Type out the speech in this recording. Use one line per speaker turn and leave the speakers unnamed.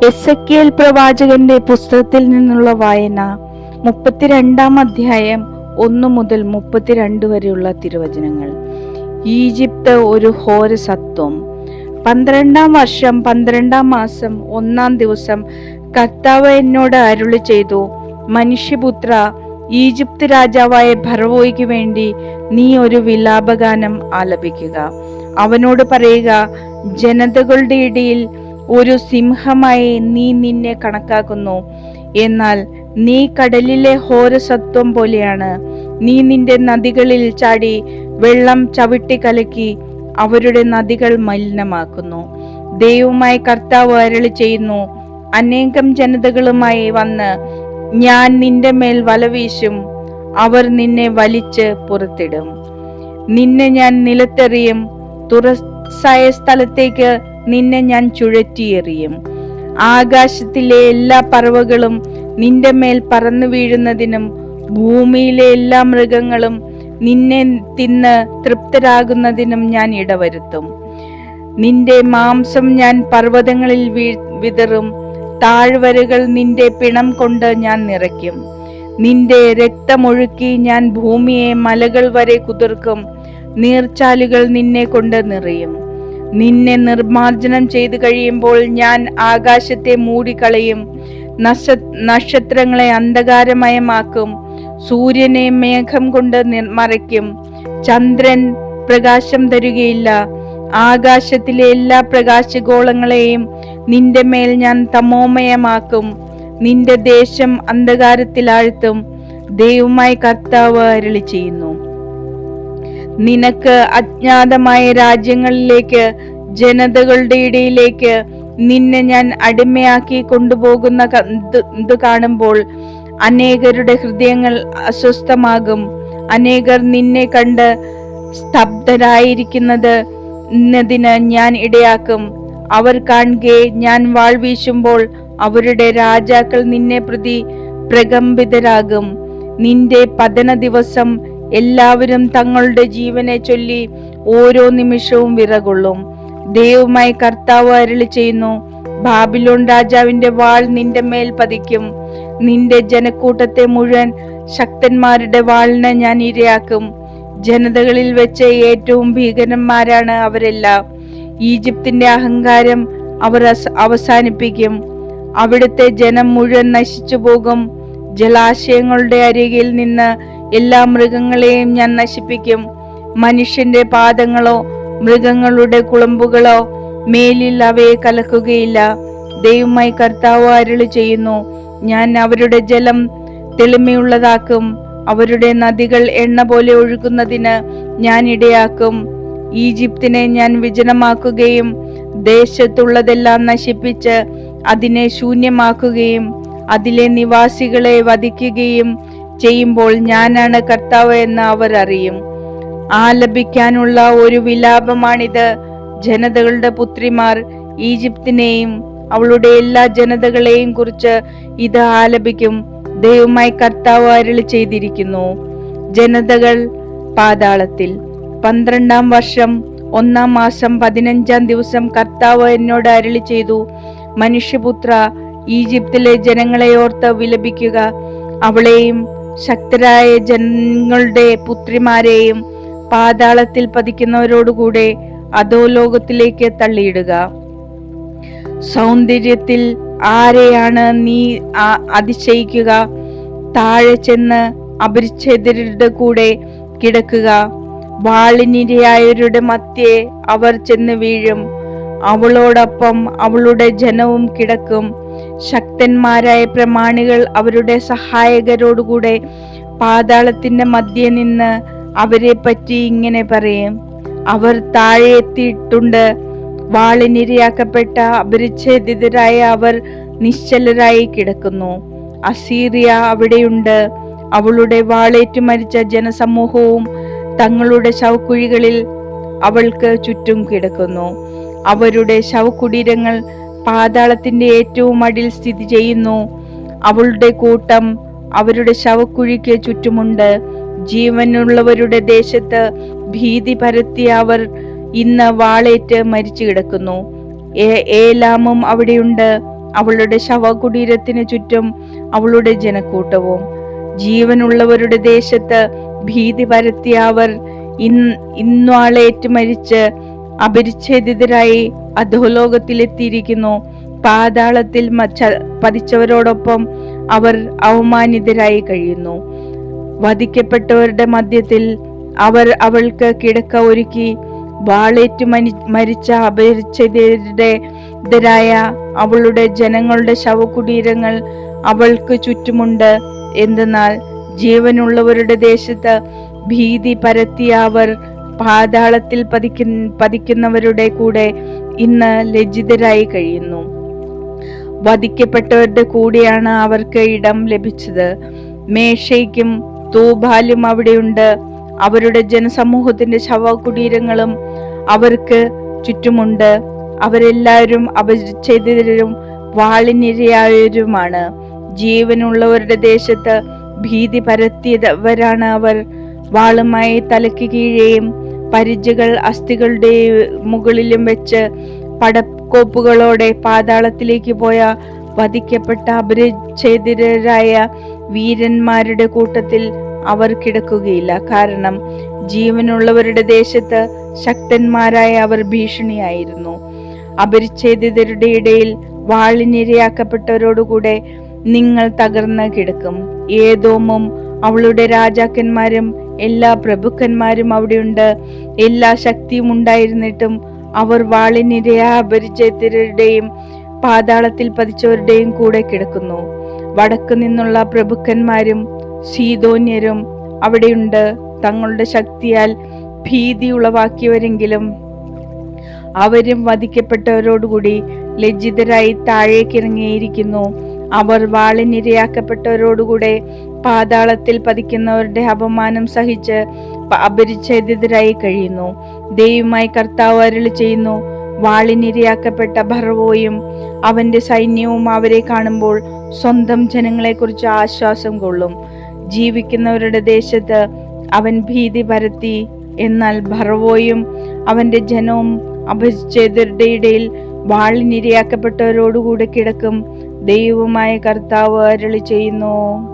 Ezekiel പ്രവാചകന്റെ പുസ്തകത്തിൽ നിന്നുള്ള വായന 32 അധ്യായം 1 മുതൽ 32 വരെയുള്ള തിരുവചനങ്ങൾ. ഈജിപ്ത് ഒരു ഘോരസത്വം. 12 വർഷം 12 മാസം 1 ദിവസം കർത്താവ് എന്നോട് അരുളി ചെയ്തു, മനുഷ്യപുത്ര, ഈജിപ്ത് രാജാവായ ഫറവോയ്ക്ക് വേണ്ടി നീ ഒരു വിലാപഗാനം ആലപിക്കുക. അവനോട് പറയുക, ജനതകളുടെ ഇടയിൽ ഒരു സിംഹമായി നീ നിന്നെ കണക്കാക്കുന്നു. എന്നാൽ നീ കടലിലെ ഘോരസത്വം പോലെയാണ്. നീ നിന്റെ നദികളിൽ ചാടി വെള്ളം ചവിട്ടി കലക്കി അവരുടെ നദികൾ മലിനമാക്കുന്നു. ദൈവമായ കർത്താവ് അരുളി ചെയ്യുന്നു, അനേകം ജനതകളുമായി വന്ന് ഞാൻ നിന്റെ മേൽ വലവീശും. അവർ നിന്നെ വലിച്ച് പുറത്തിടും. നിന്നെ ഞാൻ നിലത്തെറിയും. തുറസായ സ്ഥലത്തേക്ക് നിന്നെ ഞാൻ ചുഴറ്റിയെറിയും. ആകാശത്തിലെ എല്ലാ പറവകളും നിന്റെ മേൽ പറന്നു വീഴുന്നതിനും ഭൂമിയിലെ എല്ലാ മൃഗങ്ങളും നിന്നെ തിന്ന് തൃപ്തരാകുന്നതിനും ഞാൻ ഇടവരുത്തും. നിന്റെ മാംസം ഞാൻ പർവ്വതങ്ങളിൽ വിതറും. താഴ്വരകൾ നിന്റെ പിണം കൊണ്ട് ഞാൻ നിറയ്ക്കും. നിന്റെ രക്തമൊഴുക്കി ഞാൻ ഭൂമിയെ മലകൾ വരെ കുതിർക്കും. നീർച്ചാലുകൾ നിന്നെ കൊണ്ട് നിറയും. നിന്നെ നിർമ്മാർജ്ജനം ചെയ്തു കഴിയുമ്പോൾ ഞാൻ ആകാശത്തെ മൂടിക്കളയും. നക്ഷത്രങ്ങളെ അന്ധകാരമയമാക്കും. സൂര്യനെ മേഘം കൊണ്ട് മറയ്ക്കും. ചന്ദ്രൻ പ്രകാശം തരുകയില്ല. ആകാശത്തിലെ എല്ലാ പ്രകാശഗോളങ്ങളെയും നിന്റെ മേൽ ഞാൻ തമോമയമാക്കും. നിന്റെ ദേശം അന്ധകാരത്തിൽ ആഴ്ത്തും. ദൈവമായ കർത്താവ് അരുളി ചെയ്യുന്നു. നിനക്ക് അജ്ഞാതമായ രാജ്യങ്ങളിലേക്ക്, ജനതകളുടെ ഇടയിലേക്ക് നിന്നെ ഞാൻ അടിമയാക്കി കൊണ്ടുപോകുന്ന ഇത് കാണുമ്പോൾ അനേകരുടെ ഹൃദയങ്ങൾ അസ്വസ്ഥമാകും. അനേകർ നിന്നെ കണ്ട് സ്തബ്ധരായിരിക്കുന്നതിന് ഞാൻ ഇടയാക്കും. അവർ കാണുകെ ഞാൻ വാൾ വീശുമ്പോൾ അവരുടെ രാജാക്കൾ നിന്നെ പ്രതി പ്രകമ്പിതരാകും. നിന്റെ പതന ദിവസം എല്ലാവരും തങ്ങളുടെ ജീവനെ ചൊല്ലി ഓരോ നിമിഷവും വിറകൊള്ളും. ദൈവമായ കർത്താവ് അരുളി ചെയ്യുന്നു, ബാബിലോൺ രാജാവിന്റെ വാൾ നിന്റെ മേൽ പതിക്കും. നിന്റെ ജനക്കൂട്ടത്തെ മുഴുവൻ ശക്തന്മാരുടെ വാളിന് ഞാൻ ഇരയാക്കും. ജനതകളിൽ വെച്ച് ഏറ്റവും ഭീകരന്മാരാണ് അവരെല്ലാം. ഈജിപ്തിന്റെ അഹങ്കാരം അവർ അവസാനിപ്പിക്കും. അവിടുത്തെ ജനം മുഴുവൻ നശിച്ചു പോകും. ജലാശയങ്ങളുടെ അരികിൽ നിന്ന് എല്ലാ മൃഗങ്ങളെയും ഞാൻ നശിപ്പിക്കും. മനുഷ്യന്റെ പാദങ്ങളോ മൃഗങ്ങളുടെ കുളമ്പുകളോ മേലിൽ അവയെ കലക്കുകയില്ല. ദൈവമായി കർത്താവ് അരുളി ചെയ്യുന്നു, ഞാൻ അവരുടെ ജലം തെളിമയുള്ളതാക്കും. അവരുടെ നദികൾ എണ്ണ പോലെ ഒഴുകുന്നതിന് ഞാൻ ഇടയാക്കും. ഈജിപ്തിനെ ഞാൻ വിജനമാക്കുകയും ദേശത്തുള്ളതെല്ലാം നശിപ്പിച്ച് അതിനെ ശൂന്യമാക്കുകയും അതിലെ നിവാസികളെ വധിക്കുകയും ചെയ്യുമ്പോൾ ഞാനാണ് കർത്താവ് എന്ന് അവർ അറിയും. ആലപിക്കാനുള്ള ഒരു വിലാപമാണിത്. ജനതകളുടെ പുത്രിമാർ ഈജിപ്തിനെയും അവളുടെ എല്ലാ ജനതകളെയും കുറിച്ച് ഇത് ആലപിക്കും. ദൈവമായി കർത്താവ് അരുളി ചെയ്തിരിക്കുന്നു. ജനതകൾ പാതാളത്തിൽ. 12 വർഷം 1 മാസം 15 ദിവസം കർത്താവ് എന്നോട് അരുളി ചെയ്തു, മനുഷ്യപുത്ര, ഈജിപ്തിലെ ജനങ്ങളെ ഓർത്ത് വിലപിക്കുക. അവളെയും ശക്തരായ ജനങ്ങളുടെ പുത്രിമാരെയും പാതാളത്തിൽ പതിക്കുന്നവരോടുകൂടെ അധോലോകത്തിലേക്ക് തള്ളിയിടുക. സൗന്ദര്യത്തിൽ ആരെയാണ് നീ അതിശയിക്കുക? താഴെ ചെന്ന് അപരിച്ഛേദരുടെ കൂടെ കിടക്കുക. വാളിനിരയായവരുടെ മധ്യേ അവർ ചെന്ന് വീഴും. അവളോടൊപ്പം അവളുടെ ജനവും കിടക്കും. ശക്തന്മാരായ പ്രമാണികൾ അവരുടെ സഹായകരോടുകൂടെ പാതാളത്തിന്റെ മധ്യേ നിന്ന് അവരെ പറ്റി ഇങ്ങനെ പറയും, അവർ താഴെ എത്തിയിട്ടുണ്ട്. വാളിനിരയാക്കപ്പെട്ട അപരിച്ഛേദിതരായ അവർ നിശ്ചലരായി കിടക്കുന്നു. അസീറിയ അവിടെയുണ്ട്. അവളുടെ വാളേറ്റു മരിച്ച ജനസമൂഹവും തങ്ങളുടെ ശവക്കുഴികളിൽ അവൾക്ക് ചുറ്റും കിടക്കുന്നു. അവരുടെ ശവകുടീരങ്ങൾ പാതാളത്തിന്റെ ഏറ്റവും അടിയിൽ സ്ഥിതി ചെയ്യുന്നു. അവളുടെ കൂട്ടം അവരുടെ ശവക്കുഴിക്ക് ചുറ്റുമുണ്ട്. ജീവനുള്ളവരുടെ ദേശത്ത് ഭീതി പരത്തിയ അവർ ഇന്ന് വാളേറ്റ് മരിച്ചു കിടക്കുന്നു. ഏലാമും അവിടെയുണ്ട്. അവളുടെ ശവകുടീരത്തിന് ചുറ്റും അവളുടെ ജനക്കൂട്ടവും. ജീവനുള്ളവരുടെ ദേശത്ത് ഭീതി പരത്തിയ അവർ ഇന്നാളേറ്റ് മരിച്ച് അപരിച്ഛേദിതരായി അധോലോകത്തിലെത്തിയിരിക്കുന്നു. പാതാളത്തിൽ പതിച്ചവരോടൊപ്പം അവർ അവമാനിതരായി കഴിയുന്നു. വധിക്കപ്പെട്ടവരുടെ മധ്യത്തിൽ അവർ അവൾക്ക് കിടക്ക ഒരുക്കി. വാളേറ്റു മരിച്ച അപരിച്ഛേദിതരായ അവളുടെ ജനങ്ങളുടെ ശവകുടീരങ്ങൾ അവൾക്ക് ചുറ്റുമുണ്ട്. എന്തെന്നാൽ ജീവനുള്ളവരുടെ ദേശത്ത് ഭീതി പരത്തിയ അവർ പാതാളത്തിൽ പതിക്കുന്നവരുടെ കൂടെ ഇന്ന് ലജ്ജിതരായി കഴിയുന്നു. വധിക്കപ്പെട്ടവരുടെ കൂടെയാണ് അവർക്ക് ഇടം ലഭിച്ചത്. മേശയ്ക്കും തൂബാലും അവിടെയുണ്ട്. അവരുടെ ജനസമൂഹത്തിന്റെ ശവകുടീരങ്ങളും അവർക്ക് ചുറ്റുമുണ്ട്. അവരെല്ലാവരും അപരിച്ഛേദിതരും വാളിനിരയായവരുമാണ്. ജീവനുള്ളവരുടെ ദേശത്ത് ഭീതി പരത്തിയവരാണ് അവർ. വാളുമായി തലയ്ക്ക് കീഴെയും പരിചകൾ അസ്ഥികളുടെ മുകളിലും വെച്ച് പടക്കോപ്പുകളോടെ പാതാളത്തിലേക്ക് പോയ വധിക്കപ്പെട്ട അപരിച്ഛേദിതരായ വീരന്മാരുടെ കൂട്ടത്തിൽ അവർ കിടക്കുകയില്ല. കാരണം ജീവനുള്ളവരുടെ ദേശത്ത് ശക്തന്മാരായ അവർ ഭീഷണിയായിരുന്നു. അപരിച്ഛേദിതരുടെ ഇടയിൽ വാളിനിരയാക്കപ്പെട്ടവരോടുകൂടെ നിങ്ങൾ തകർന്ന് കിടക്കും. ഏദോമും അവളുടെ രാജാക്കന്മാരും എല്ലാ പ്രഭുക്കന്മാരും അവിടെയുണ്ട്. എല്ലാ ശക്തിയും ഉണ്ടായിരുന്നിട്ടും അവർ വാളിനിരയായ അപരിച്ഛേദിതരുടെയും പാതാളത്തിൽ പതിച്ചവരുടെയും കൂടെ കിടക്കുന്നു. വടക്കു നിന്നുള്ള പ്രഭുക്കന്മാരും സീദോന്യരും അവിടെയുണ്ട്. തങ്ങളുടെ ശക്തിയാൽ ഭീതി ഉളവാക്കിയവരെങ്കിലും അവരും വധിക്കപ്പെട്ടവരോടുകൂടി ലജ്ജിതരായി താഴേക്കിറങ്ങിയിരിക്കുന്നു. അവർ വാളിനിരയാക്കപ്പെട്ടവരോടുകൂടെ പാതാളത്തിൽ പതിക്കുന്നവരുടെ അപമാനം സഹിച്ച് അപരിച്ഛേദിതരായി കഴിയുന്നു. ദൈവമായി കർത്താവ് അരുളി ചെയ്യുന്നു, വാളിനിരയാക്കപ്പെട്ട ഫറവോയും അവന്റെ സൈന്യവും അവരെ കാണുമ്പോൾ സ്വന്തം ജനങ്ങളെക്കുറിച്ച് ആശ്വാസം കൊള്ളും. ജീവിക്കുന്നവരുടെ ദേശത്ത് അവൻ ഭീതി പരത്തി. എന്നാൽ ഫറവോയും അവന്റെ ജനവും അപരിച്ഛേദിതരുടെ ഇടയിൽ വാളിനിരയാക്കപ്പെട്ടവരോടുകൂടെ കിടക്കും. ദൈവമായ കർത്താവ് അരുളി ചെയ്യുന്നു.